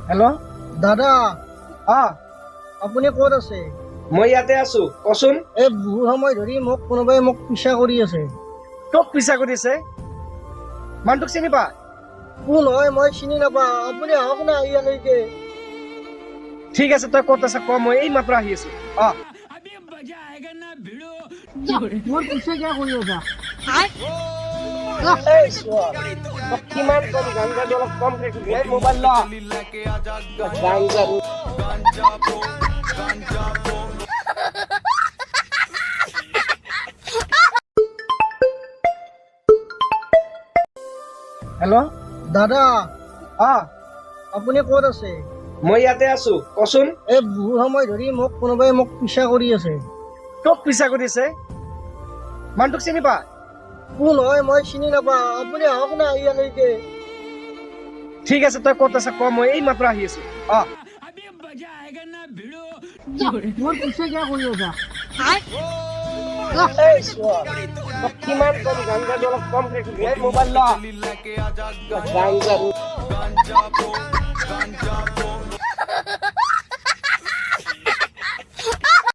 Hello' দাদা অ আপুনি ক'ত আছে? মই ইয়াতে আছো, কচোন। এই বহু সময় ধৰি কোনোবাই মোক পিছা কৰি আছে। তোক পিছা কৰিছে? মানুহটোক চিনি পা? কোন হয় মই চিনি নাপাওঁ, আপুনি আহক না ইয়ালৈকে। ঠিক আছে, তই ক'ত আছা ক, মই এই মাত্ৰ আহি আছো। অ মোৰ পিছে কিয় কৰি আছা? এই চোৱা, তই কিমান কম গাঞ্জাটো অলপ কমকে খাবি, এই মোবাইল ল। গাঞ্জাটো হেল্ল' দাদা অ আপুনি ক'ত আছে? মই ইয়াতে আছো, কচোন। এই বহু সময় ধৰি কোনোবাই মোক পিছা কৰি আছে। তোক পিছা কৰিছে? মানুহটোক চিনি পা? কোন হয় মই চিনি নাপাওঁ, আপুনি আহক না ইয়ালৈকে। ঠিক আছে, তই ক'ত আছা ক, মই এই মাত্ৰ আহি আছো। অ মোৰ পিছে কিয় কৰি আছা? এই চোৱা, তই কিমান কম গাঞ্জাটো অলপ কমকে খাবি, এই মোবাইল ল। গাঞ্জাটো